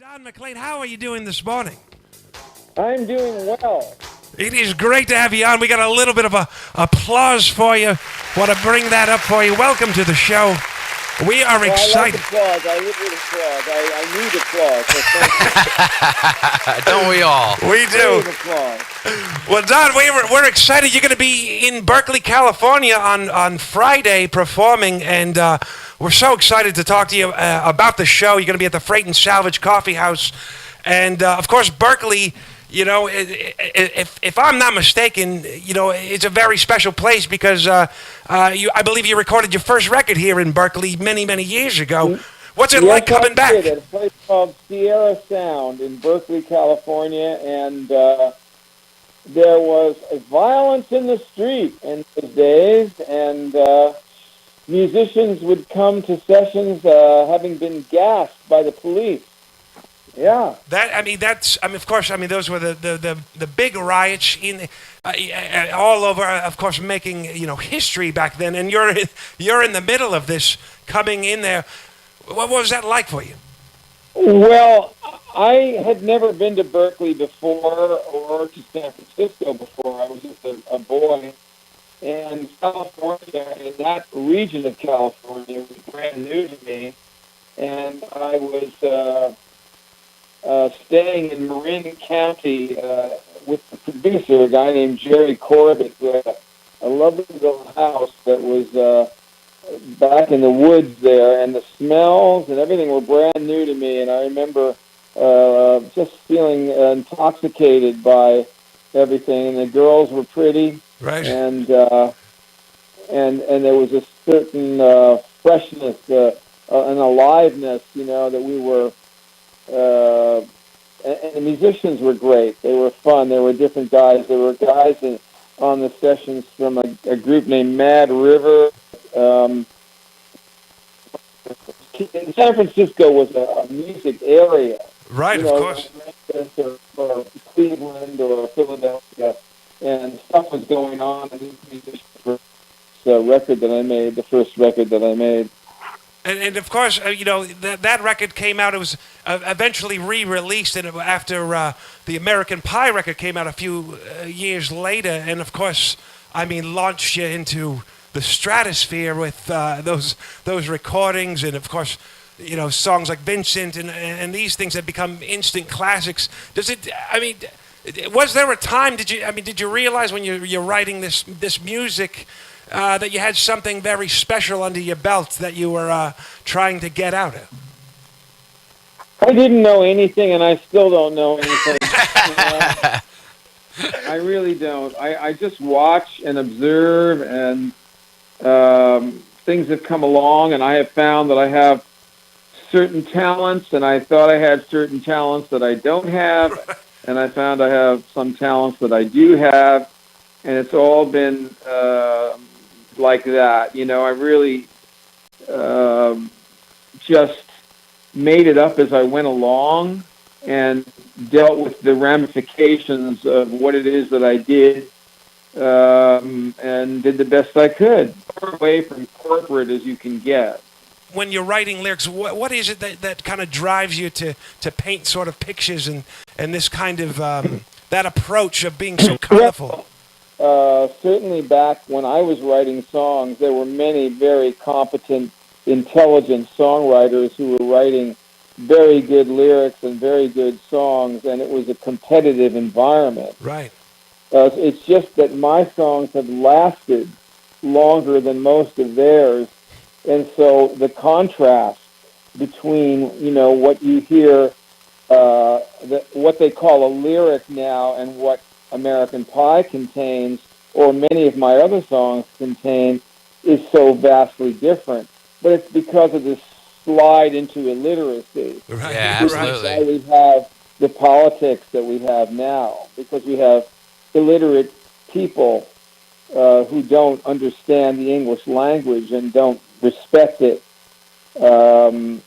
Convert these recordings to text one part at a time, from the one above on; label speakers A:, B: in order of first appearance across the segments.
A: Don McLean, how are you doing this morning?
B: I'm doing well.
A: It is great to have you on. We got a little bit of applause for you. Want to bring that up for you. Welcome to the show. We are excited.
B: I like applause. I live with applause. I need applause. So thank you.
C: Don't we all?
A: We do.
B: Applause.
A: Well, Don, we're excited. You're going to be in Berkeley, California on Friday performing, and we're so excited to talk to you about the show. You're going to be at the Freight and Salvage Coffee House. And, of course, Berkeley, you know, if I'm not mistaken, you know, it's a very special place because I believe you recorded your first record here in Berkeley many, many years ago. What's it like coming back?
B: At a place called Sierra Sound in Berkeley, California, and there was violence in the street in those days, and musicians would come to sessions having been gassed by the police. Yeah.
A: Of course, those were the big riots in all over, of course, making, you know, history back then. And you're in the middle of this, coming in there. What was that like for you?
B: Well, I had never been to Berkeley before or to San Francisco before. I was just a boy. And California, in that region of California, was brand new to me. And I was staying in Marin County with the producer, a guy named Jerry Corbett, who had a lovely little house that was back in the woods there, and the smells and everything were brand new to me. And I remember just feeling intoxicated by everything. And the girls were pretty,
A: right?
B: And there was a certain freshness and aliveness, you know, that we were. And the musicians were great. They were fun. There were different guys. There were guys on the sessions from a group named Mad River. San Francisco was a music area.
A: Right,
B: you know,
A: of course.
B: Or Cleveland or Philadelphia, and stuff was going on. And these musicians the record that I made, the first record that I made.
A: And of course, you know, that record came out. It was eventually re-released after the American Pie record came out a few years later. And of course, I mean, launched you into the stratosphere with those recordings. And of course, you know, songs like Vincent and these things have become instant classics. Was there a time? Did you realize when you're writing this music? That you had something very special under your belt that you were trying to get out of?
B: I didn't know anything, and I still don't know anything. I really don't. I just watch and observe, and things have come along, and I have found that I have certain talents, and I thought I had certain talents that I don't have, and I found I have some talents that I do have, and it's all been like that. You know, I really just made it up as I went along and dealt with the ramifications of what it is that I did and did the best I could. Far away from corporate as you can get.
A: When you're writing lyrics, what is it that kind of drives you to paint sort of pictures and this kind of that approach of being so colorful?
B: Certainly back when I was writing songs, there were many very competent, intelligent songwriters who were writing very good lyrics and very good songs, and it was a competitive environment.
A: Right.
B: It's just that my songs have lasted longer than most of theirs, and so the contrast between, you know, what you hear, what they call a lyric now and what American Pie contains, or many of my other songs contain, is so vastly different. But it's because of this slide into illiteracy.
A: Right.
C: Yeah, absolutely.
B: That's why we have the politics that we have now, because we have illiterate people who don't understand the English language and don't respect it. And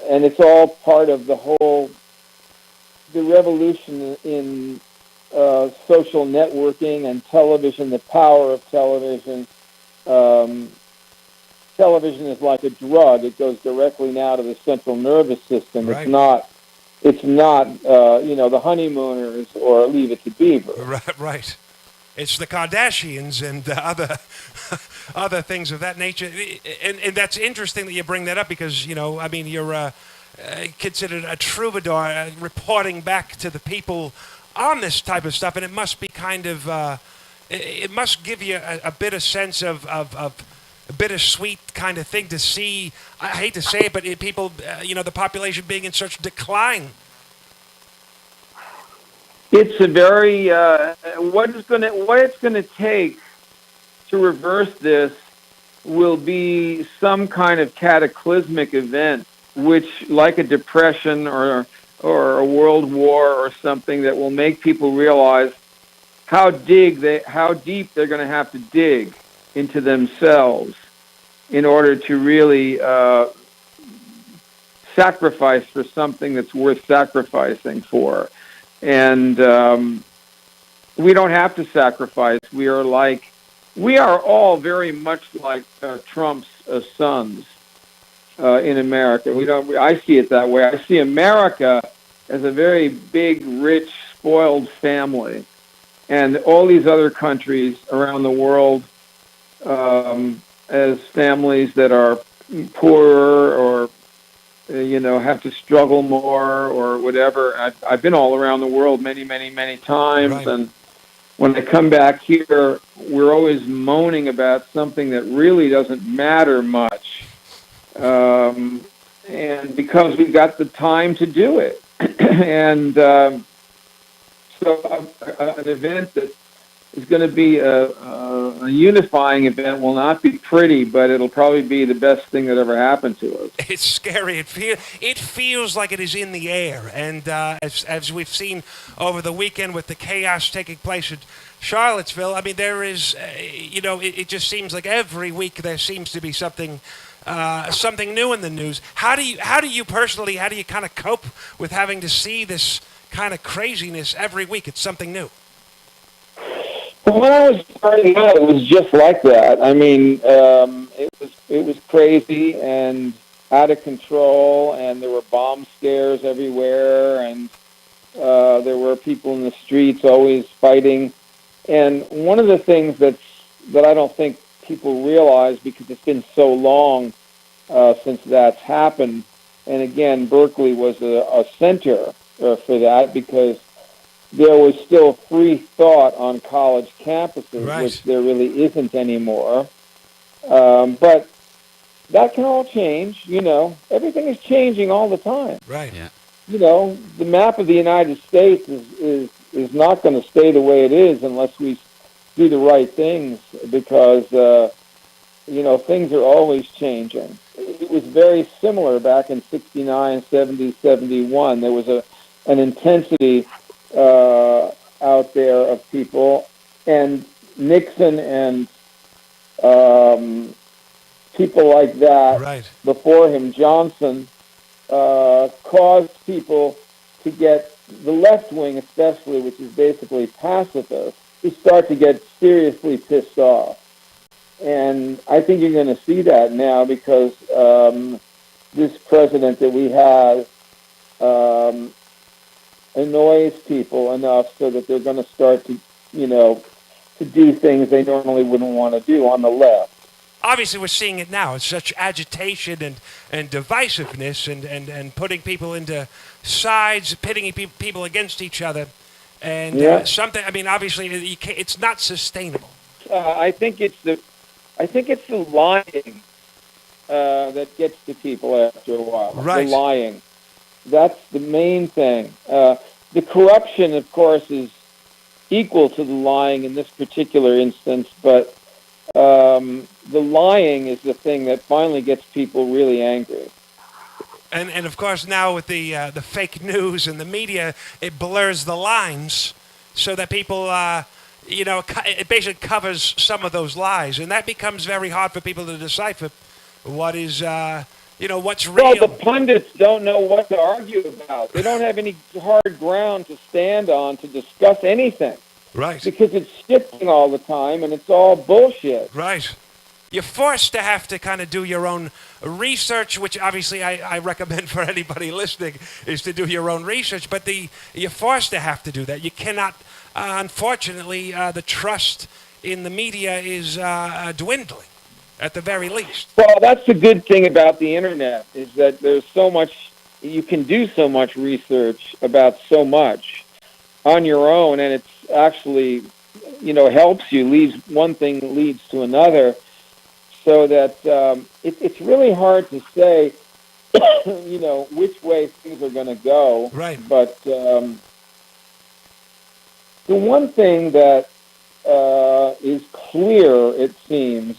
B: it's all part of the revolution in social networking and television, the power of television. Television is like a drug. It goes directly now to the central nervous system.
A: Right.
B: It's not It's not, the honeymooners or Leave It to Beaver.
A: Right, right. It's the Kardashians and other other things of that nature. And that's interesting that you bring that up because, I mean, you're considered a troubadour reporting back to the people on this type of stuff, and it must be kind of, it must give you a bit of sense of a bittersweet kind of thing to see. I hate to say it, but people, the population being in such decline.
B: It's a very what it's going to take to reverse this will be some kind of cataclysmic event, which, like a depression or a world war or something, that will make people realize how deep they're going to have to dig into themselves in order to really sacrifice for something that's worth sacrificing for. And we don't have to sacrifice. We are all very much like Trump's sons in America. I see it that way. I see America as a very big, rich, spoiled family, and all these other countries around the world as families that are poorer or have to struggle more or whatever. I've been all around the world many, many, many times, right. And when I come back here, we're always moaning about something that really doesn't matter much, and because we've got the time to do it. And so an event that is going to be a unifying event will not be pretty, but it'll probably be the best thing that ever happened to us.
A: It's scary. It feels like it is in the air. And as we've seen over the weekend with the chaos taking place at Charlottesville, I mean, there is, it just seems like every week there seems to be something new in the news. How do you personally kind of cope with having to see this kind of craziness every week? It's something new.
B: When I was starting out, it was just like that. I mean, it was crazy and out of control, and there were bomb scares everywhere, and there were people in the streets always fighting. And one of the things that I don't think people realize, because it's been so long since that's happened, and again, Berkeley was a center for that, because there was still free thought on college campuses, right, which there really isn't anymore. But that can all change, Everything is changing all the time.
A: Right. Yeah.
B: The map of the United States is not going to stay the way it is unless we do the right things, because, things are always changing. It was very similar back in 69, 70, 71. There was an intensity out there of people, and Nixon and people like that, right, before him, Johnson, caused people to get, the left wing especially, which is basically pacifist, to start to get seriously pissed off. And I think you're going to see that now, because this president that we have annoys people enough so that they're going to start to, to do things they normally wouldn't want to do on the left.
A: Obviously, we're seeing it now. It's such agitation and divisiveness and putting people into sides, pitting people against each other. And something, I mean, obviously, it's not sustainable.
B: I think it's the lying that gets to people after a while.
A: Right.
B: The lying. That's the main thing. The corruption, of course, is equal to the lying in this particular instance, but the lying is the thing that finally gets people really angry.
A: And of course, now with the fake news and the media, it blurs the lines so that people, it basically covers some of those lies, and that becomes very hard for people to decipher what is. What's real.
B: Well, the pundits don't know what to argue about. They don't have any hard ground to stand on to discuss anything.
A: Right.
B: Because it's shifting all the time, and it's all bullshit.
A: Right. you're forced to have to kind of do your own research, which obviously I recommend for anybody listening is to do your own research. But you're forced to have to do that. You cannot, unfortunately, the trust in the media is dwindling, at the very least.
B: Well, that's the good thing about the internet is that there's so much, you can do so much research about so much on your own, and it's actually, helps you, one thing leads to another, so that it's really hard to say, which way things are going to go.
A: Right.
B: But the one thing that is clear, it seems,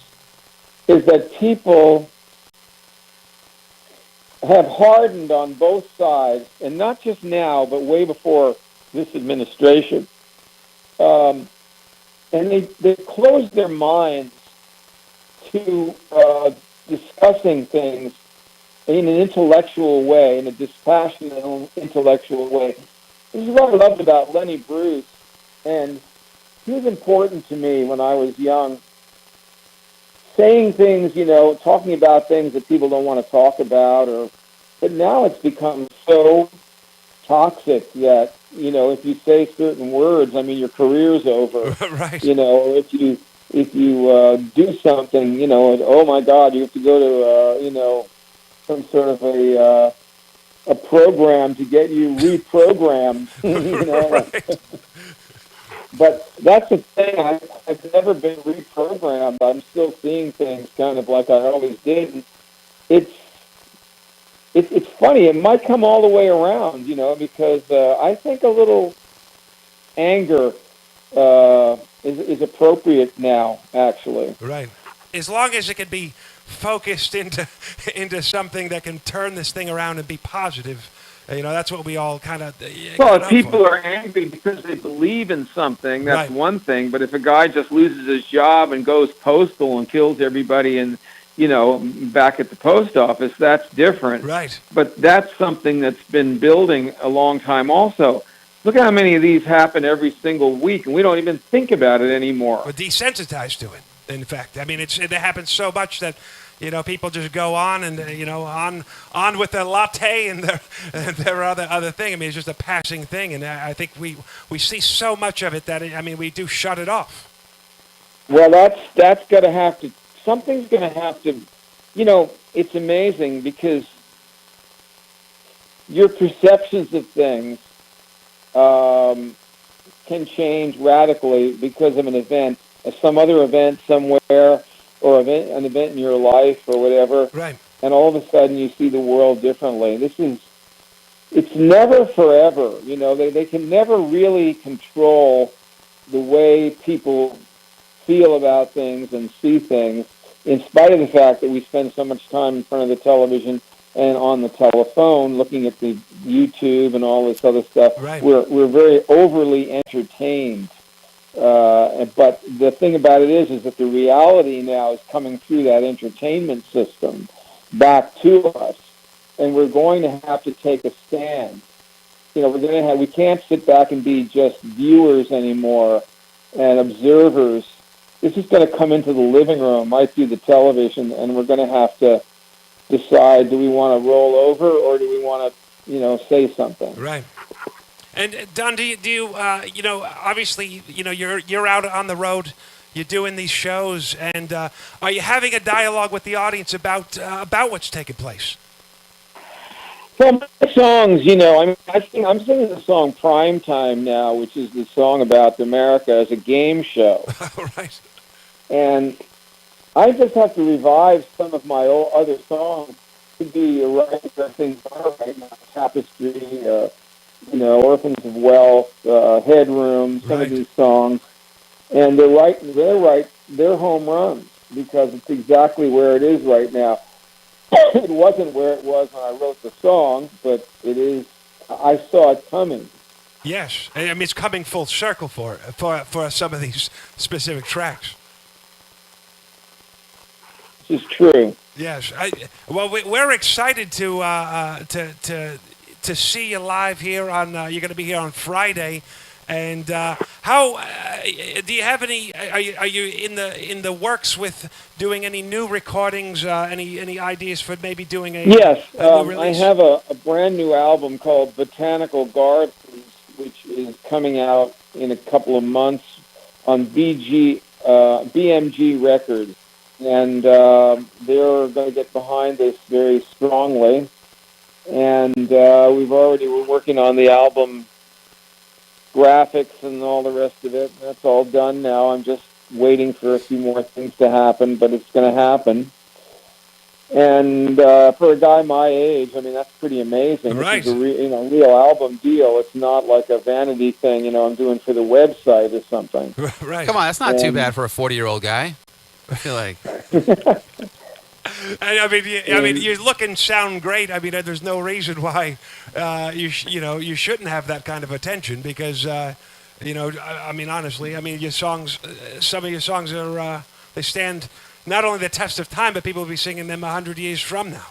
B: is that people have hardened on both sides, and not just now, but way before this administration. And they closed their minds to discussing things in an intellectual way, in a dispassionate intellectual way. This is what I loved about Lenny Bruce, and he was important to me when I was young. Saying things, talking about things that people don't want to talk about, but now it's become so toxic that, if you say certain words, your career's over.
A: Right.
B: Or if you do something, oh my God, you have to go to, some sort of a program to get you reprogrammed,
A: Right.
B: But that's the thing. I've never been reprogrammed. I'm still seeing things kind of like I always did. And it's funny. It might come all the way around, because I think a little anger is appropriate now, actually.
A: Right. As long as it can be focused into something that can turn this thing around and be positive. That's what we all kind of...
B: Well, if people are angry because they believe in something, that's
A: right.
B: one thing. But if a guy just loses his job and goes postal and kills everybody back at the post office, that's different.
A: Right.
B: But that's something that's been building a long time also. Look at how many of these happen every single week, and we don't even think about it anymore.
A: We're desensitized to it, in fact. It happens so much that... people just go on and on with their latte and their other thing. It's just a passing thing, and I think we see so much of it that we do shut it off.
B: Well, that's going to have to. Something's going to have to. It's amazing because your perceptions of things can change radically because of an event, some other event somewhere. Or an event in your life or whatever,
A: right?
B: And all of a sudden you see the world differently. It's never forever. They can never really control the way people feel about things and see things, in spite of the fact that we spend so much time in front of the television and on the telephone looking at the YouTube and all this other stuff.
A: Right.
B: We're very overly entertained. But the thing about it is that the reality now is coming through that entertainment system back to us, and we're going to have to take a stand. We can't sit back and be just viewers anymore and observers. This is going to come into the living room, right through the television, and we're going to have to decide: do we want to roll over or do we want to, say something?
A: Right. And Don, do you obviously, you're out on the road, you're doing these shows, and are you having a dialogue with the audience about what's taking place?
B: Well, my songs, I'm singing the song "Prime Time" now, which is the song about America as a game show.
A: Right. And
B: I just have to revive some of my other songs to be right where things are right now. Tapestry. Orphans of Wealth, Headroom, some of these songs, and they're home runs because it's exactly where it is right now. It wasn't where it was when I wrote the song, but it is. I saw it coming.
A: Yes, it's coming full circle for some of these specific tracks.
B: This is true.
A: Yes, we're excited to see you live here on. You're going to be here on Friday, And how do you have any? Are you in the works with doing any new recordings? Any ideas for maybe doing
B: Yes,
A: a new
B: I
A: release?
B: have a brand new album called Botanical Bark, which is coming out in a couple of months on BMG Records, and they're going to get behind this very strongly. And we're working on the album graphics and all the rest of it. That's all done now. I'm just waiting for a few more things to happen, but it's going to happen. And for a guy my age, I mean, that's pretty amazing.
A: Right.
B: This is a real album deal. It's not like a vanity thing, I'm doing for the website or something.
A: Right.
C: Come on, that's not too bad for a 40-year-old guy. I feel like.
A: I mean, you look and sound great. I mean, there's no reason why you shouldn't have that kind of attention because I mean, honestly, I mean, your songs, some of your songs are they stand not only the test of time, but people will be singing them 100 years from now.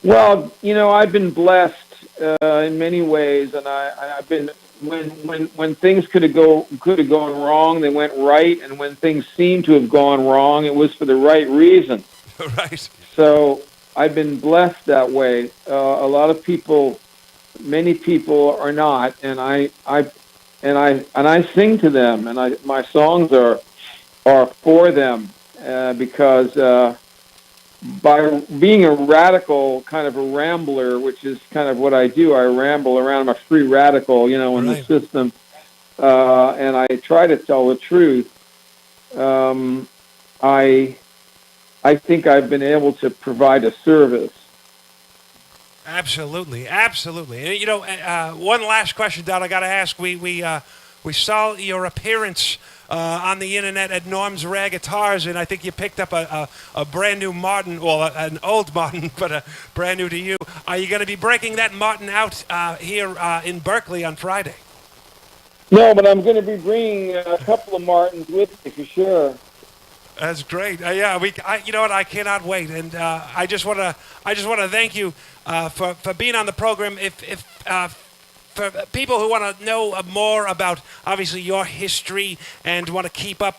B: Well, I've been blessed in many ways, and I've been when things could have gone wrong, they went right, and when things seemed to have gone wrong, it was for the right reason.
A: Right.
B: So I've been blessed that way. A lot of people, many people are not, and I sing to them, and my songs are for them because. By being a radical, kind of a rambler, which is kind of what I do, I ramble around. I'm a free radical, in the system, and I try to tell the truth. I think I've been able to provide a service.
A: Absolutely. And, one last question, Don, I got to ask. We saw your appearance on the internet at Norm's Rare Guitars, and I think you picked up a brand new Martin, well, an old Martin, but a brand new to you. Are you going to be breaking that Martin out here in Berkeley on Friday?
B: No, but I'm going to be bringing a couple of Martins with me for sure.
A: That's great. You know what? I cannot wait, and I just want to thank you for being on the program. For people who want to know more about, obviously, your history and want to keep up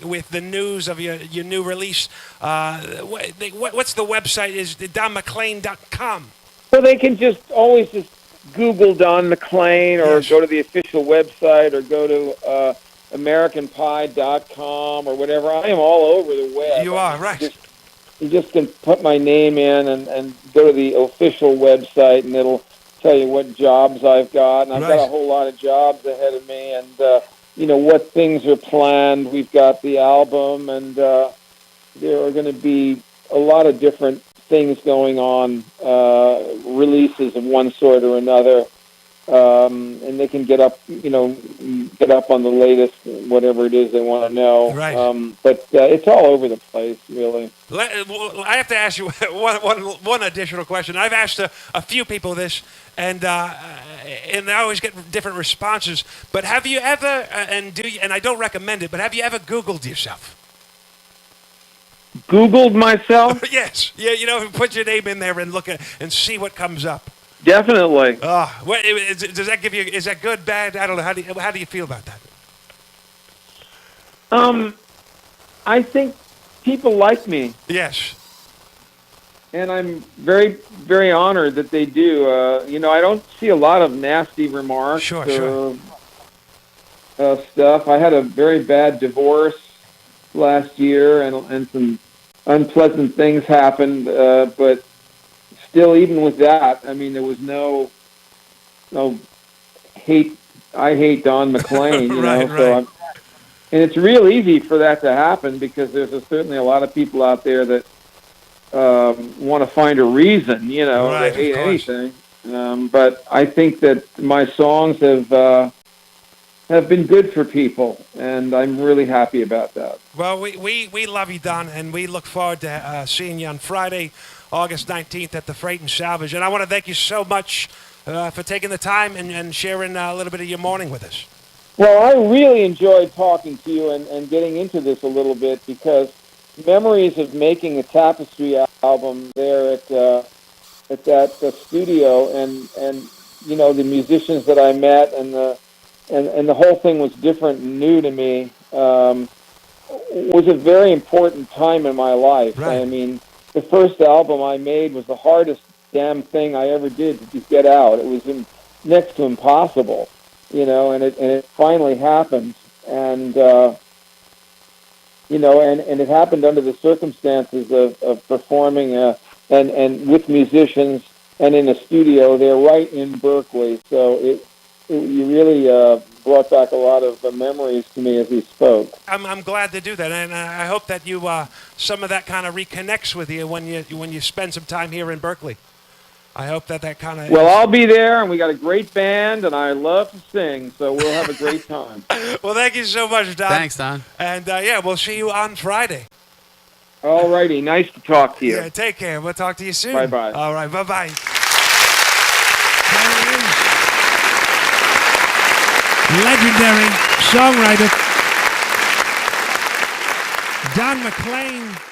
A: with the news of your new release, what's the website? Is donmclean.com.
B: So they can always Google Don McLean or go to the official website or go to AmericanPie.com or whatever. I am all over the web.
A: You are, right.
B: You just can put my name in and go to the official website, and it'll tell you what jobs I've got, and I've got a whole lot of jobs ahead of me, and what things are planned. We've got the album, and there are going to be a lot of different things going on, releases of one sort or another, and they can get up on the latest, whatever it is they want to know.
A: Right.
B: But it's all over the place, really.
A: I have to ask you one additional question. I've asked a few people this, and I always get different responses. But have you ever, and I don't recommend it, but have you ever Googled yourself?
B: Googled myself?
A: Yes. Yeah, put your name in there and look and see what comes up.
B: Definitely.
A: Does that give you? Is that good, bad? I don't know. How do you feel about that?
B: I think people like me.
A: Yes.
B: And I'm very, very honored that they do. I don't see a lot of nasty remarks
A: Sure.
B: Stuff. I had a very bad divorce last year, and some unpleasant things happened. But still, even with that, I mean, there was no hate. I hate Don McLean,
A: Right.
B: So and it's real easy for that to happen because there's certainly a lot of people out there that want to find a reason, to hate anything. But I think that my songs have been good for people, and I'm really happy about that.
A: Well, we love you, Don, and we look forward to seeing you on Friday, August 19th at the Freight and Salvage. And I want to thank you so much for taking the time and sharing a little bit of your morning with us.
B: Well, I really enjoyed talking to you and getting into this a little bit because memories of making a Tapestry album there at that studio and the musicians that I met, and the whole thing was different and new to me. Was a very important time in my life.
A: Right.
B: I mean, the first album I made was the hardest damn thing I ever did to just get out. It was next to impossible, and it finally happened. And and it happened under the circumstances of performing and with musicians and in a studio there right in Berkeley. So you really brought back a lot of memories to me as he spoke.
A: I'm glad to do that, and I hope that you some of that kind of reconnects with you when you spend some time here in Berkeley. I hope that kind of.
B: Well, I'll be there, and we got a great band, and I love to sing, so we'll have a great time.
A: Well, thank you so much, Don.
C: Thanks, Don.
A: And we'll see you on Friday.
B: All righty, nice to talk to you.
A: Yeah, take care. We'll talk to you soon.
B: Bye-bye.
A: All right, bye-bye. Legendary songwriter Don McLean.